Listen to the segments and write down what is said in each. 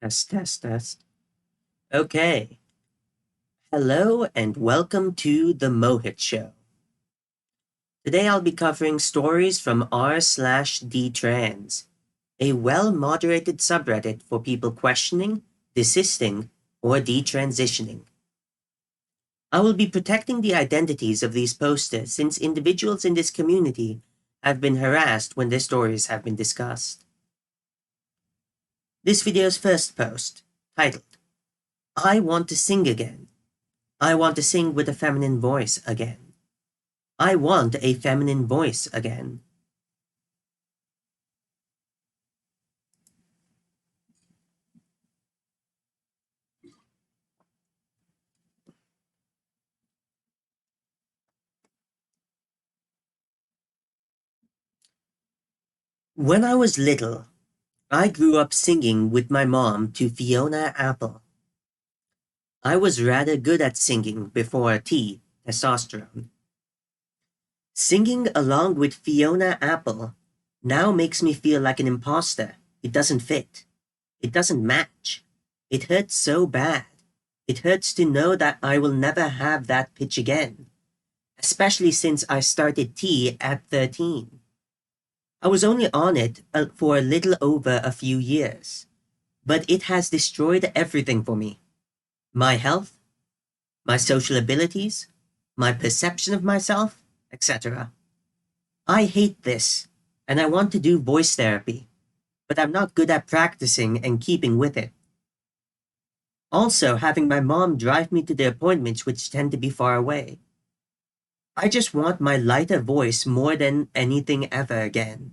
Test, test, test. Okay. Hello and welcome to the Mohit Show. Today I'll be covering stories from r/detrans, a well-moderated subreddit for people questioning, desisting, or detransitioning. I will be protecting the identities of these posters since individuals in this community have been harassed when their stories have been discussed. This video's first post, titled, I Want to Sing Again. I want to sing with a feminine voice again. I want a feminine voice again. When I was little, I grew up singing with my mom to Fiona Apple. I was rather good at singing before testosterone. Singing along with Fiona Apple now makes me feel like an imposter. It doesn't fit. It doesn't match. It hurts so bad. It hurts to know that I will never have that pitch again, especially since I started tea at 13. I was only on it for a little over a few years, but it has destroyed everything for me. My health, my social abilities, my perception of myself, etc. I hate this, and I want to do voice therapy, but I'm not good at practicing and keeping with it. Also, having my mom drive me to the appointments which tend to be far away. I just want my lighter voice more than anything ever again.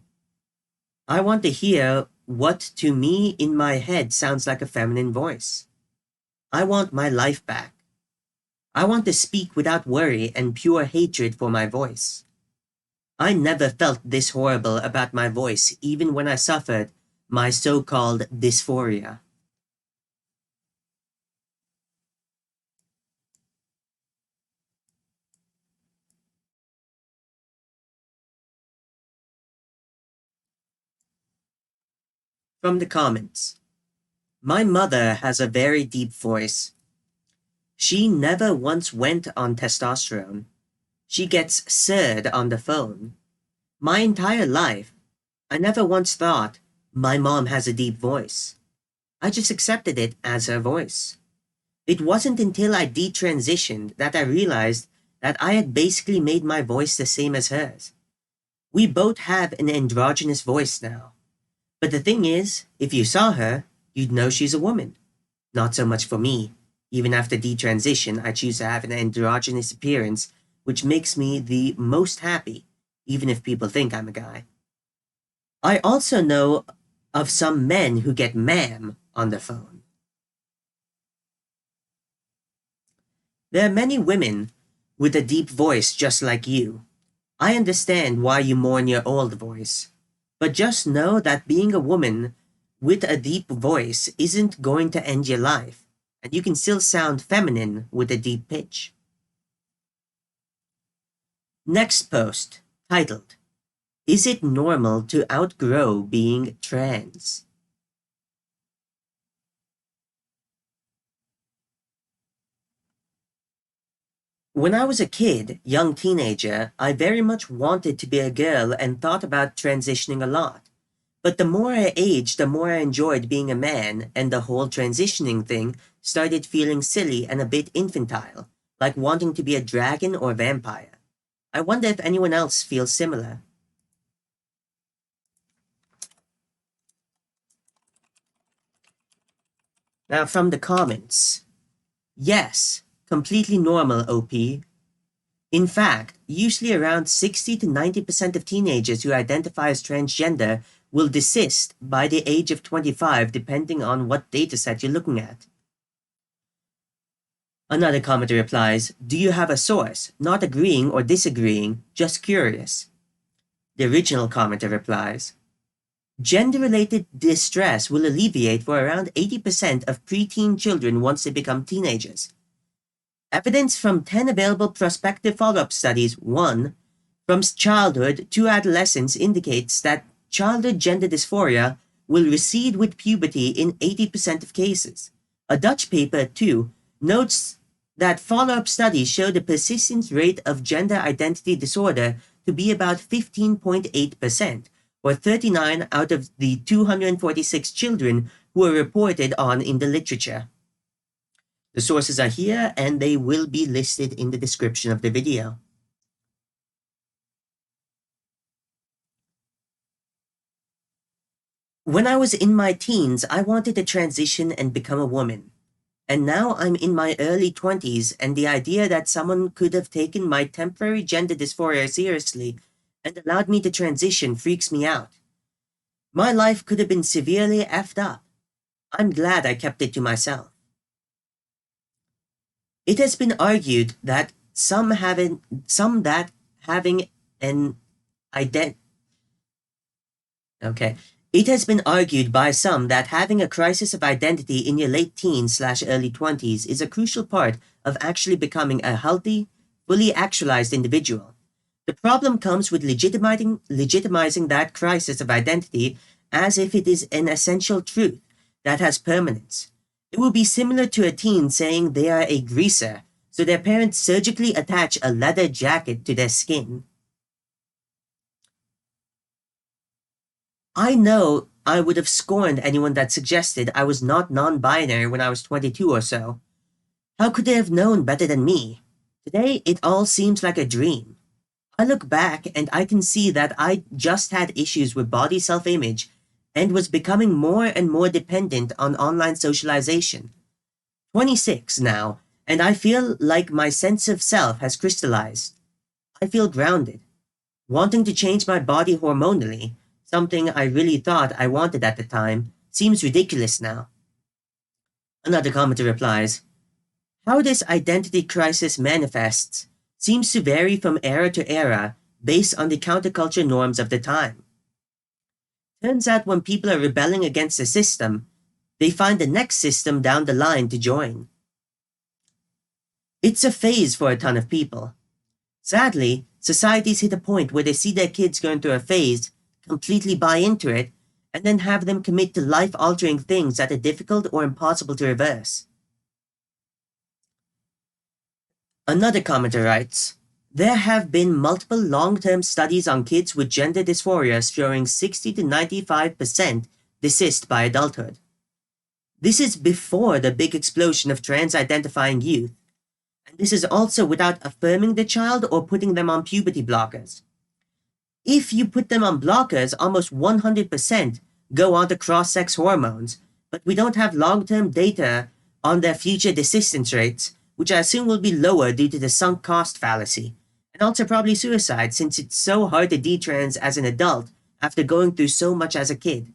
I want to hear what to me in my head sounds like a feminine voice. I want my life back. I want to speak without worry and pure hatred for my voice. I never felt this horrible about my voice even when I suffered my so-called dysphoria. From the comments. My mother has a very deep voice. She never once went on testosterone. She gets sirred on the phone. My entire life, I never once thought, my mom has a deep voice. I just accepted it as her voice. It wasn't until I detransitioned that I realized that I had basically made my voice the same as hers. We both have an androgynous voice now. But the thing is, if you saw her, you'd know she's a woman. Not so much for me. Even after detransition, I choose to have an androgynous appearance, which makes me the most happy, even if people think I'm a guy. I also know of some men who get ma'am on the phone. There are many women with a deep voice just like you. I understand why you mourn your old voice, but just know that being a woman with a deep voice isn't going to end your life, and you can still sound feminine with a deep pitch. Next post, titled, Is it normal to outgrow being trans? When I was a kid, young teenager, I very much wanted to be a girl and thought about transitioning a lot. But the more I aged, the more I enjoyed being a man, and the whole transitioning thing started feeling silly and a bit infantile, like wanting to be a dragon or vampire. I wonder if anyone else feels similar. Now from the comments. Yes, completely normal, OP. In fact, usually around 60 to 90% of teenagers who identify as transgender will desist by the age of 25 depending on what dataset you're looking at. Another commenter replies, do you have a source? Not agreeing or disagreeing, just curious. The original commenter replies, gender-related distress will alleviate for around 80% of preteen children once they become teenagers. Evidence from 10 available prospective follow-up studies, 1, from childhood to adolescence indicates that childhood gender dysphoria will recede with puberty in 80% of cases. A Dutch paper, too, notes that follow-up studies show the persistence rate of gender identity disorder to be about 15.8%, or 39 out of the 246 children who were reported on in the literature. The sources are here, and they will be listed in the description of the video. When I was in my teens, I wanted to transition and become a woman. And now I'm in my early 20s, and the idea that someone could have taken my temporary gender dysphoria seriously and allowed me to transition freaks me out. My life could have been severely effed up. I'm glad I kept it to myself. It has been argued that It has been argued by some that having a crisis of identity in your late teens/early 20s is a crucial part of actually becoming a healthy, fully actualized individual. The problem comes with legitimizing that crisis of identity as if it is an essential truth that has permanence. It will be similar to a teen saying they are a greaser, so their parents surgically attach a leather jacket to their skin. I know I would have scorned anyone that suggested I was not non-binary when I was 22 or so. How could they have known better than me? Today, it all seems like a dream. I look back and I can see that I just had issues with body self-image and was becoming more and more dependent on online socialization. 26 now, and I feel like my sense of self has crystallized. I feel grounded. Wanting to change my body hormonally, something I really thought I wanted at the time, seems ridiculous now. Another commenter replies, "How this identity crisis manifests seems to vary from era to era based on the counterculture norms of the time. Turns out when people are rebelling against the system, they find the next system down the line to join. It's a phase for a ton of people. Sadly, societies hit a point where they see their kids going through a phase, completely buy into it, and then have them commit to life-altering things that are difficult or impossible to reverse." Another commenter writes, "There have been multiple long-term studies on kids with gender dysphoria showing 60 to 95% desist by adulthood. This is before the big explosion of trans-identifying youth, and this is also without affirming the child or putting them on puberty blockers. If you put them on blockers, almost 100% go on to cross-sex hormones, but we don't have long-term data on their future desistance rates, which I assume will be lower due to the sunk cost fallacy, and also probably suicide since it's so hard to detrans as an adult after going through so much as a kid.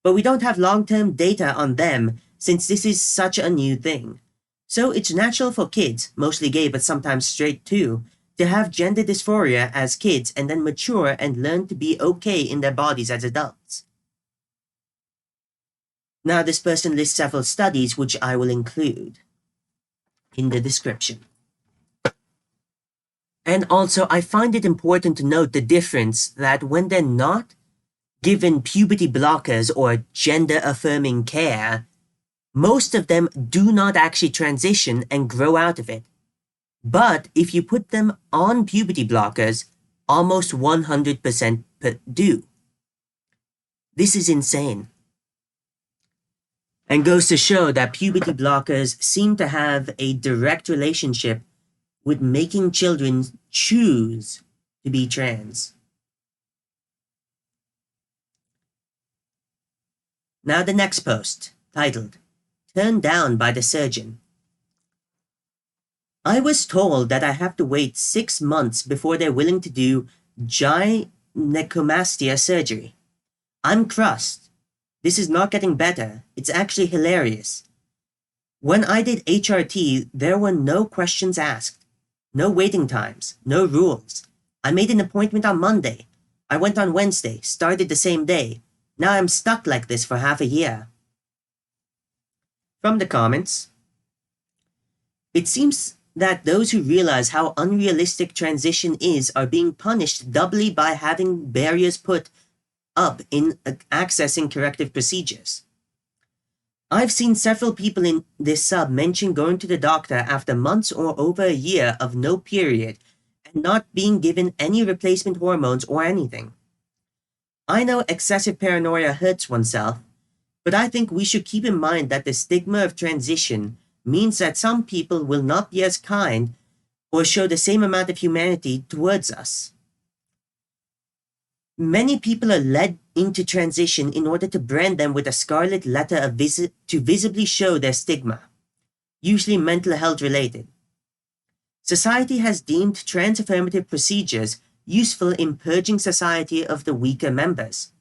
But we don't have long-term data on them since this is such a new thing. So it's natural for kids, mostly gay but sometimes straight too, to have gender dysphoria as kids and then mature and learn to be okay in their bodies as adults." Now this person lists several studies which I will include in the description. And also, I find it important to note the difference that when they're not given puberty blockers or gender-affirming care, most of them do not actually transition and grow out of it. But if you put them on puberty blockers, almost 100% do. This is insane. And goes to show that puberty blockers seem to have a direct relationship with making children choose to be trans. Now the next post, titled, "Turned Down by the Surgeon." I was told that I have to wait 6 months before they're willing to do gynecomastia surgery. I'm crushed. This is not getting better. It's actually hilarious. When I did HRT, there were no questions asked. No waiting times. No rules. I made an appointment on Monday. I went on Wednesday, started the same day. Now I'm stuck like this for half a year. From the comments, it seems that those who realize how unrealistic transition is are being punished doubly by having barriers put up in accessing corrective procedures. I've seen several people in this sub mention going to the doctor after months or over a year of no period and not being given any replacement hormones or anything. I know excessive paranoia hurts oneself, but I think we should keep in mind that the stigma of transition means that some people will not be as kind or show the same amount of humanity towards us. Many people are led into transition in order to brand them with a scarlet letter to visibly show their stigma, usually mental health related. Society has deemed trans-affirmative procedures useful in purging society of the weaker members.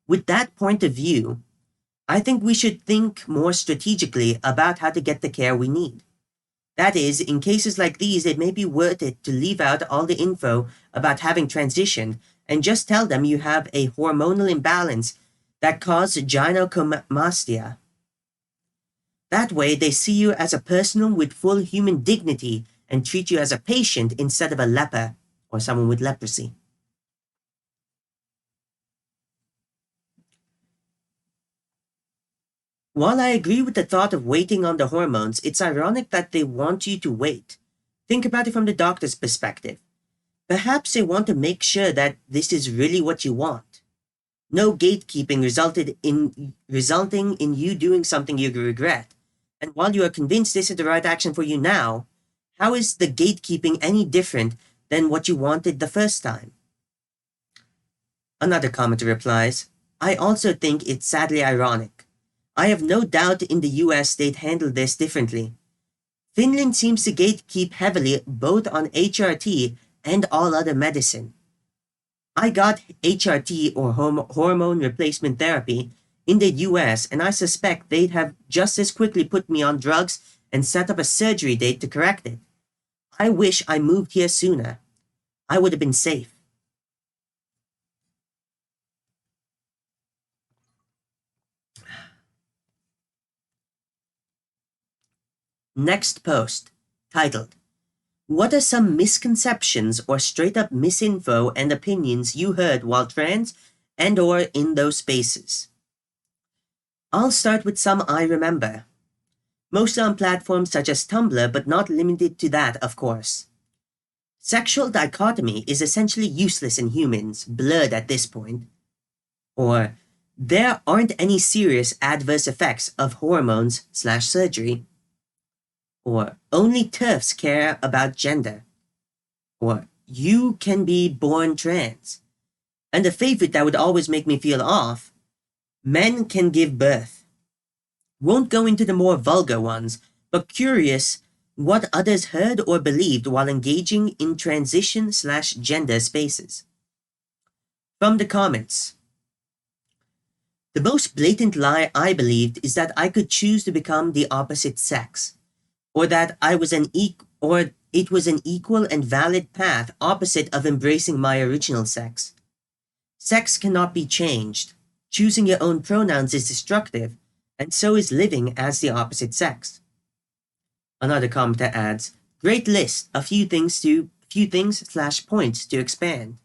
With that point of view, I think we should think more strategically about how to get the care we need. That is, in cases like these, it may be worth it to leave out all the info about having transitioned and just tell them you have a hormonal imbalance that causes gynecomastia. That way, they see you as a person with full human dignity and treat you as a patient instead of a leper or someone with leprosy. While I agree with the thought of waiting on the hormones, it's ironic that they want you to wait. Think about it from the doctor's perspective. Perhaps they want to make sure that this is really what you want. No gatekeeping resulting in you doing something you regret. And while you are convinced this is the right action for you now, how is the gatekeeping any different than what you wanted the first time? Another commenter replies, I also think it's sadly ironic. I have no doubt in the US they'd handle this differently. Finland seems to gatekeep heavily both on HRT and all other medicine. I got HRT or hormone replacement therapy in the US, and I suspect they'd have just as quickly put me on drugs and set up a surgery date to correct it. I wish I moved here sooner. I would have been safe. Next post, titled, What are some misconceptions or straight-up misinfo and opinions you heard while trans and or in those spaces? I'll start with some I remember. Mostly on platforms such as Tumblr, but not limited to that, of course. Sexual dichotomy is essentially useless in humans, blurred at this point. Or, there aren't any serious adverse effects of hormones/surgery. Or, only TERFs care about gender. Or, you can be born trans. And a favorite that would always make me feel off, men can give birth. Won't go into the more vulgar ones, but curious what others heard or believed while engaging in transition/gender spaces. From the comments. The most blatant lie I believed is that I could choose to become the opposite sex, or that it was an equal and valid path opposite of embracing my original sex. Sex cannot be changed. Choosing your own pronouns is destructive, and so is living as the opposite sex. Another commenter adds, great list, a few things/points to expand.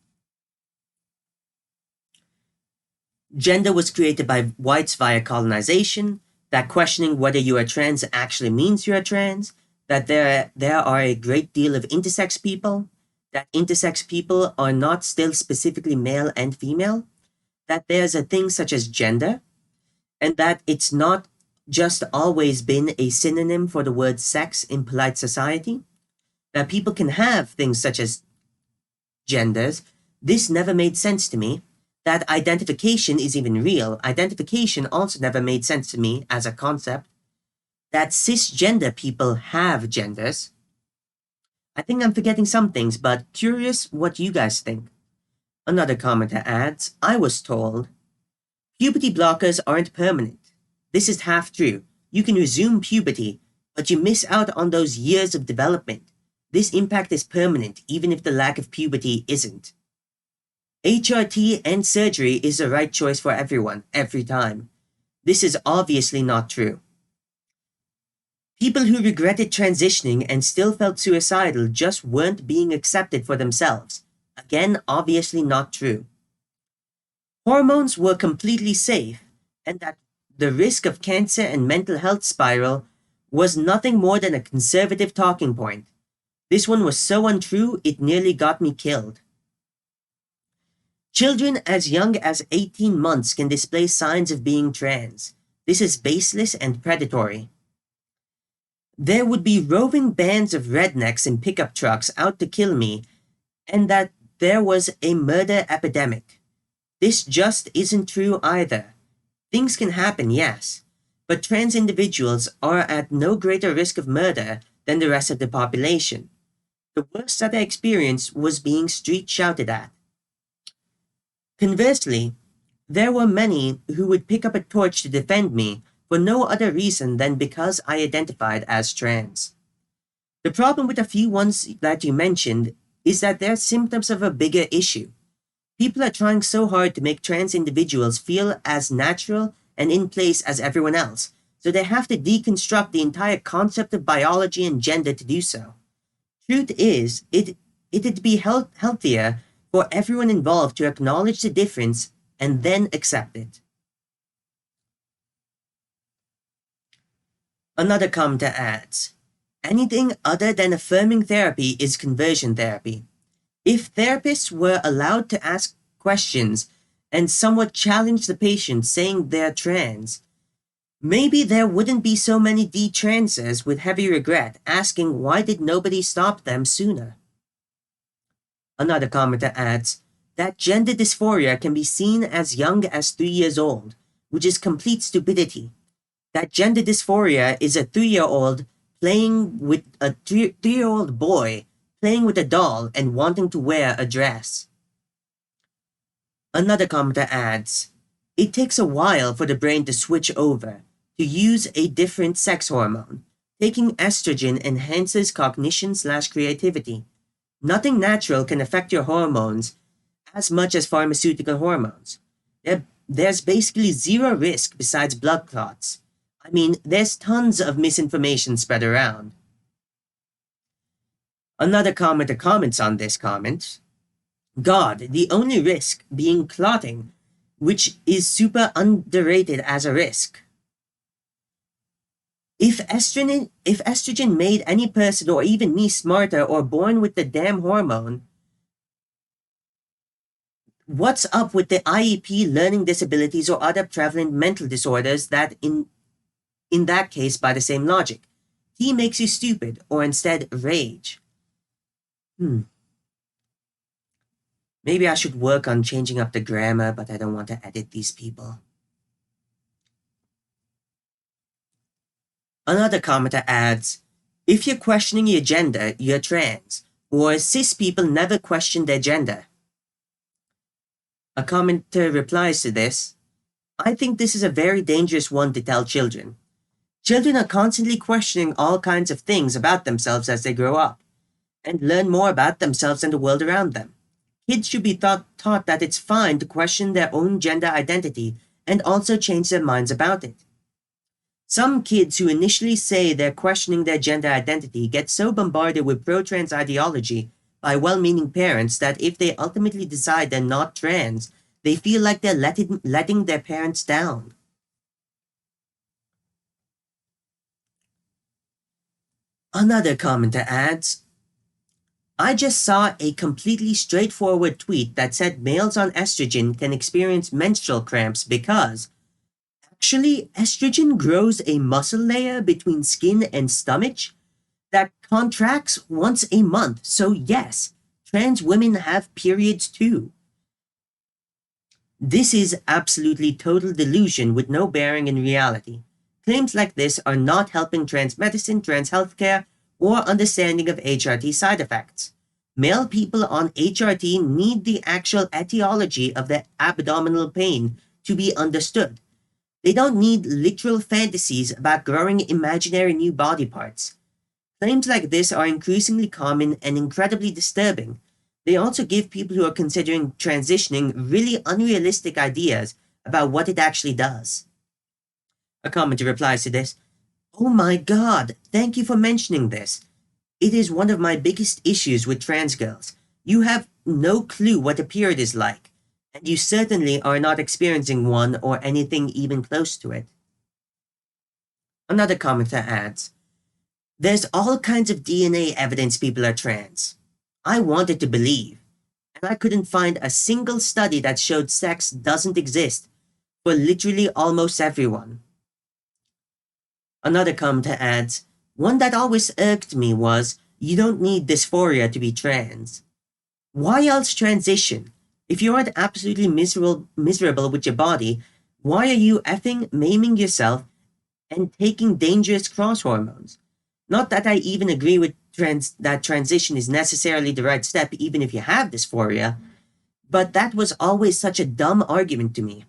Gender was created by whites via colonization, that questioning whether you are trans actually means you are trans, that there are a great deal of intersex people, that intersex people are not still specifically male and female, that there's a thing such as gender, and that it's not just always been a synonym for the word sex in polite society, that people can have things such as genders. This never made sense to me. That identification is even real. Identification also never made sense to me as a concept. That cisgender people have genders. I think I'm forgetting some things, but curious what you guys think. Another commenter adds, I was told, puberty blockers aren't permanent. This is half true. You can resume puberty, but you miss out on those years of development. This impact is permanent, even if the lack of puberty isn't. HRT and surgery is the right choice for everyone, every time. This is obviously not true. People who regretted transitioning and still felt suicidal just weren't being accepted for themselves. Again, obviously not true. Hormones were completely safe, and that the risk of cancer and mental health spiral was nothing more than a conservative talking point. This one was so untrue, it nearly got me killed. Children as young as 18 months can display signs of being trans. This is baseless and predatory. There would be roving bands of rednecks in pickup trucks out to kill me, and that there was a murder epidemic. This just isn't true either. Things can happen, yes, but trans individuals are at no greater risk of murder than the rest of the population. The worst that I experienced was being street shouted at. Conversely, there were many who would pick up a torch to defend me for no other reason than because I identified as trans. The problem with a few ones that you mentioned is that they're symptoms of a bigger issue. People are trying so hard to make trans individuals feel as natural and in place as everyone else, so they have to deconstruct the entire concept of biology and gender to do so. Truth is, it'd be healthier for everyone involved to acknowledge the difference and then accept it. Another commenter adds, anything other than affirming therapy is conversion therapy. If therapists were allowed to ask questions and somewhat challenge the patient saying they're trans, maybe there wouldn't be so many detransers with heavy regret asking why did nobody stop them sooner. Another commenter adds that gender dysphoria can be seen as young as 3 years old, which is complete stupidity. That gender dysphoria is a 3-year-old playing with a 3-year-old boy playing with a doll and wanting to wear a dress. Another commenter adds, it takes a while for the brain to switch over, to use a different sex hormone. Taking estrogen enhances cognition/creativity. Nothing natural can affect your hormones as much as pharmaceutical hormones. There's basically zero risk besides blood clots. I mean, there's tons of misinformation spread around. Another commenter comments on this comment. God, the only risk being clotting, which is super underrated as a risk. If estrogen made any person or even me smarter or born with the damn hormone, what's up with the IEP, learning disabilities, or other prevalent mental disorders that in that case by the same logic? He makes you stupid, or instead rage. Maybe I should work on changing up the grammar, but I don't want to edit these people. Another commenter adds, if you're questioning your gender, you're trans, or cis people never question their gender. A commenter replies to this, I think this is a very dangerous one to tell children. Children are constantly questioning all kinds of things about themselves as they grow up, and learn more about themselves and the world around them. Kids should be taught that it's fine to question their own gender identity and also change their minds about it. Some kids who initially say they're questioning their gender identity get so bombarded with pro-trans ideology by well-meaning parents that if they ultimately decide they're not trans, they feel like they're letting their parents down. Another commenter adds, I just saw a completely straightforward tweet that said males on estrogen can experience menstrual cramps because actually, estrogen grows a muscle layer between skin and stomach that contracts once a month. So yes, trans women have periods too. This is absolutely total delusion with no bearing in reality. Claims like this are not helping trans medicine, trans healthcare, or understanding of HRT side effects. Male people on HRT need the actual etiology of the abdominal pain to be understood. They don't need literal fantasies about growing imaginary new body parts. Claims like this are increasingly common and incredibly disturbing. They also give people who are considering transitioning really unrealistic ideas about what it actually does. A commenter replies to this, oh my god, thank you for mentioning this. It is one of my biggest issues with trans girls. You have no clue what a period is like, and you certainly are not experiencing one or anything even close to it. Another commenter adds, there's all kinds of DNA evidence people are trans. I wanted to believe, and I couldn't find a single study that showed sex doesn't exist for literally almost everyone. Another commenter adds, one that always irked me was, you don't need dysphoria to be trans. Why else transition? If you aren't absolutely miserable with your body, why are you effing maiming yourself and taking dangerous cross hormones? Not that I even agree with that transition is necessarily the right step even if you have dysphoria, but that was always such a dumb argument to me.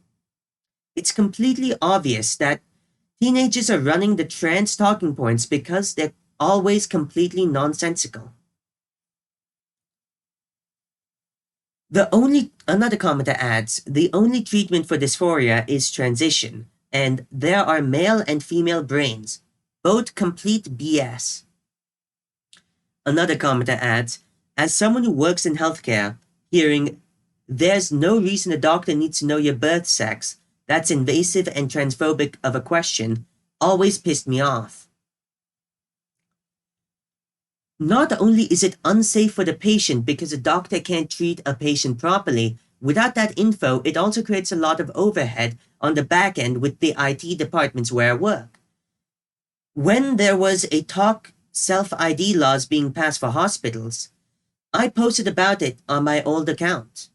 It's completely obvious that teenagers are running the trans talking points because they're always completely nonsensical. Another commenter adds, the only treatment for dysphoria is transition, and there are male and female brains, both complete BS. Another commenter adds, as someone who works in healthcare, hearing, there's no reason a doctor needs to know your birth sex, that's invasive and transphobic of a question, always pissed me off. Not only is it unsafe for the patient because a doctor can't treat a patient properly, without that info, it also creates a lot of overhead on the back end with the IT departments where I work. When there was a talk self-ID laws being passed for hospitals, I posted about it on my old account.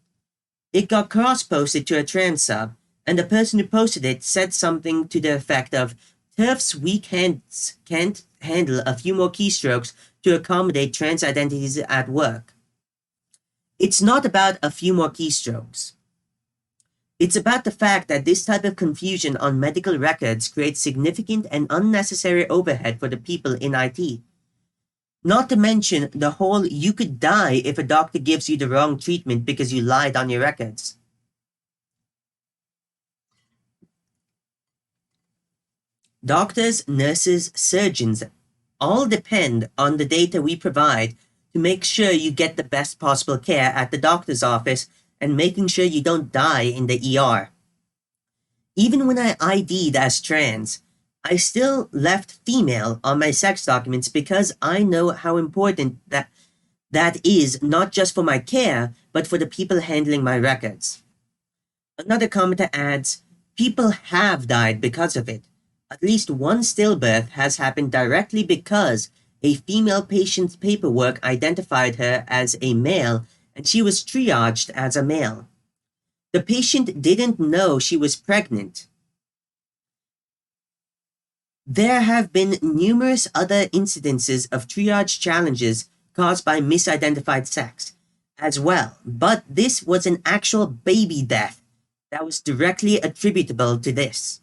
It got cross-posted to a trans sub, and the person who posted it said something to the effect of, TERF's weak hands can't handle a few more keystrokes to accommodate trans identities at work. It's not about a few more keystrokes. It's about the fact that this type of confusion on medical records creates significant and unnecessary overhead for the people in IT. Not to mention the whole you could die if a doctor gives you the wrong treatment because you lied on your records. Doctors, nurses, surgeons all depend on the data we provide to make sure you get the best possible care at the doctor's office and making sure you don't die in the ER. Even when I ID'd as trans, I still left female on my sex documents because I know how important that is not just for my care, but for the people handling my records. Another commenter adds, people have died because of it. At least one stillbirth has happened directly because a female patient's paperwork identified her as a male and she was triaged as a male. The patient didn't know she was pregnant. There have been numerous other incidences of triage challenges caused by misidentified sex as well, but this was an actual baby death that was directly attributable to this.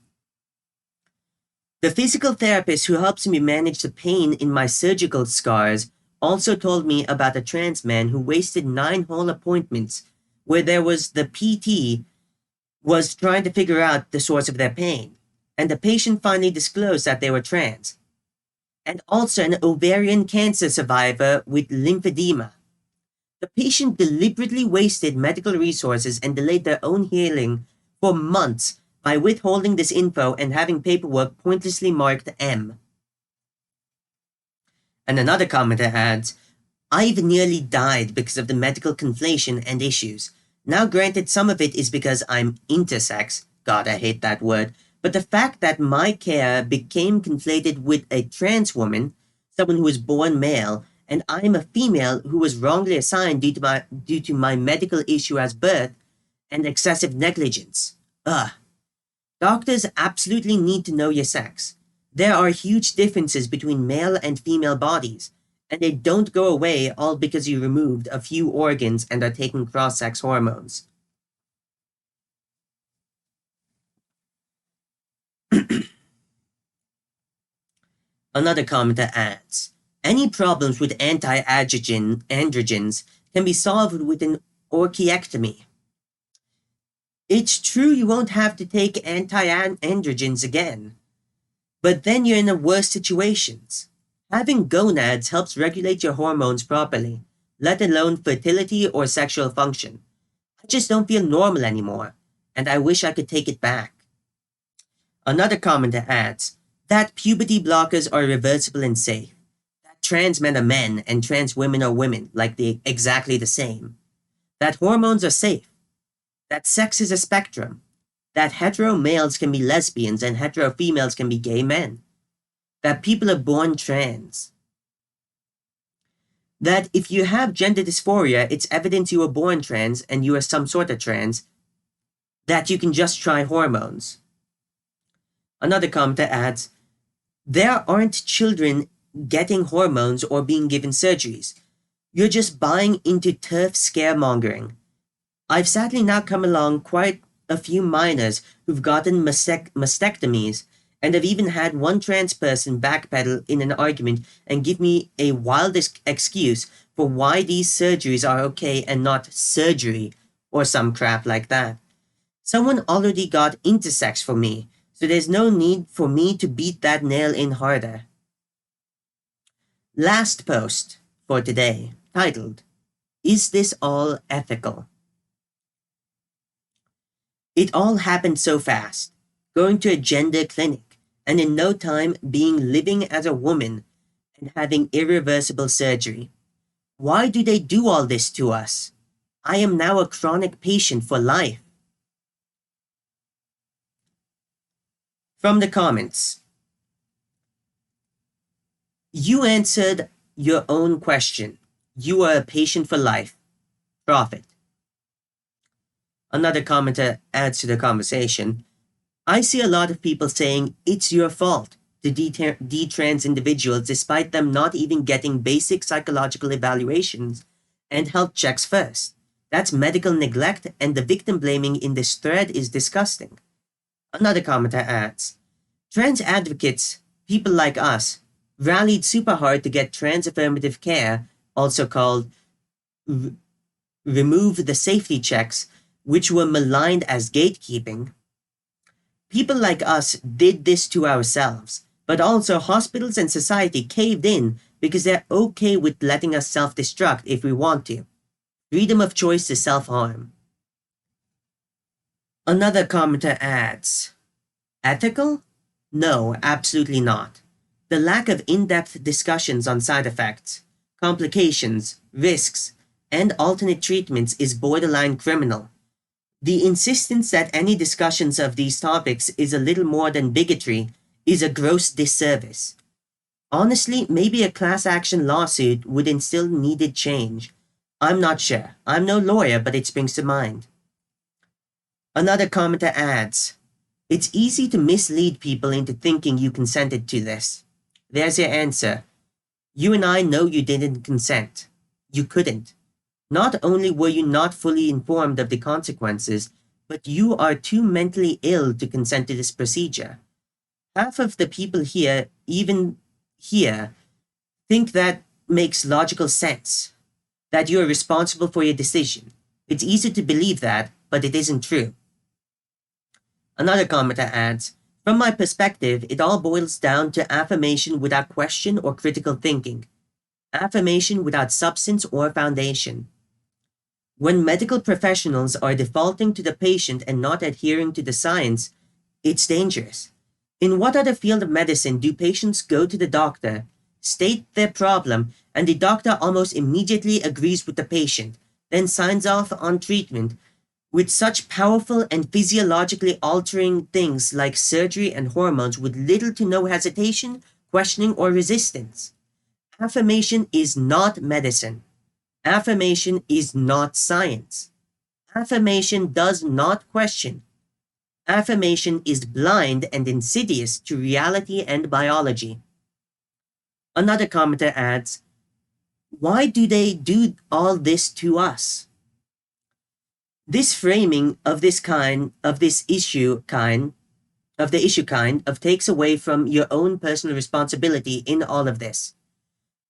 The physical therapist who helps me manage the pain in my surgical scars also told me about a trans man who wasted 9 whole appointments where there was the PT was trying to figure out the source of their pain, and the patient finally disclosed that they were trans, and also an ovarian cancer survivor with lymphedema. The patient deliberately wasted medical resources and delayed their own healing for months by withholding this info and having paperwork pointlessly marked M. And another commenter adds, I've nearly died because of the medical conflation and issues. Now granted, some of it is because I'm intersex, God I hate that word, but the fact that my care became conflated with a trans woman, someone who was born male, and I'm a female who was wrongly assigned due to my medical issue as birth and excessive negligence. Ugh. Doctors absolutely need to know your sex. There are huge differences between male and female bodies, and they don't go away all because you removed a few organs and are taking cross-sex hormones. Another commenter adds, any problems with anti-androgens can be solved with an orchiectomy. It's true you won't have to take anti-androgens again, but then you're in a worse situations. Having gonads helps regulate your hormones properly, let alone fertility or sexual function. I just don't feel normal anymore, and I wish I could take it back. Another commenter adds that puberty blockers are reversible and safe. That trans men are men and trans women are women, like they exactly the same. That hormones are safe. That sex is a spectrum. That hetero males can be lesbians and hetero females can be gay men. That people are born trans. That if you have gender dysphoria, it's evidence you were born trans and you are some sort of trans. That you can just try hormones. Another commenter adds, there aren't children getting hormones or being given surgeries. You're just buying into turf scaremongering. I've sadly now come along quite a few minors who've gotten mastectomies, and I've even had one trans person backpedal in an argument and give me a wild excuse for why these surgeries are okay and not surgery or some crap like that. Someone already got intersex for me, so there's no need for me to beat that nail in harder. Last post for today, titled, Is This All Ethical? It all happened so fast, going to a gender clinic, and in no time being living as a woman and having irreversible surgery. Why do they do all this to us? I am now a chronic patient for life. From the comments, you answered your own question. You are a patient for life. Profit. Another commenter adds to the conversation, I see a lot of people saying it's your fault to detrans individuals despite them not even getting basic psychological evaluations and health checks first. That's medical neglect, and the victim blaming in this thread is disgusting. Another commenter adds, trans advocates, people like us, rallied super hard to get trans affirmative care, also called remove the safety checks, which were maligned as gatekeeping. People like us did this to ourselves, but also hospitals and society caved in because they're okay with letting us self-destruct if we want to. Freedom of choice to self-harm. Another commenter adds, ethical? No, absolutely not. The lack of in-depth discussions on side effects, complications, risks, and alternate treatments is borderline criminal. The insistence that any discussions of these topics is a little more than bigotry is a gross disservice. Honestly, maybe a class action lawsuit would instill needed change. I'm not sure. I'm no lawyer, but it springs to mind. Another commenter adds, it's easy to mislead people into thinking you consented to this. There's your answer. You and I know you didn't consent. You couldn't. Not only were you not fully informed of the consequences, but you are too mentally ill to consent to this procedure. Half of the people here, even here, think that makes logical sense, that you are responsible for your decision. It's easy to believe that, but it isn't true. Another commenter adds, from my perspective, it all boils down to affirmation without question or critical thinking. Affirmation without substance or foundation. When medical professionals are defaulting to the patient and not adhering to the science, it's dangerous. In what other field of medicine do patients go to the doctor, state their problem, and the doctor almost immediately agrees with the patient, then signs off on treatment with such powerful and physiologically altering things like surgery and hormones with little to no hesitation, questioning, or resistance? Affirmation is not medicine. Affirmation is not science. Affirmation does not question. Affirmation is blind and insidious to reality and biology. Another commenter adds, why do they do all this to us? This framing of this kind, of this issue kind, of the issue kind of takes away from your own personal responsibility in all of this.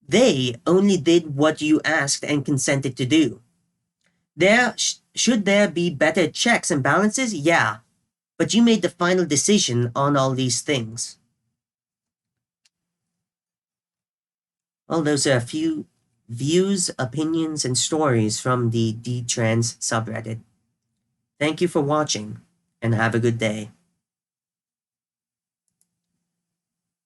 They only did what you asked and consented to do. Should there be better checks and balances? Yeah, but you made the final decision on all these things. Well, those are a few views, opinions, and stories from the Detrans subreddit. Thank you for watching, and have a good day.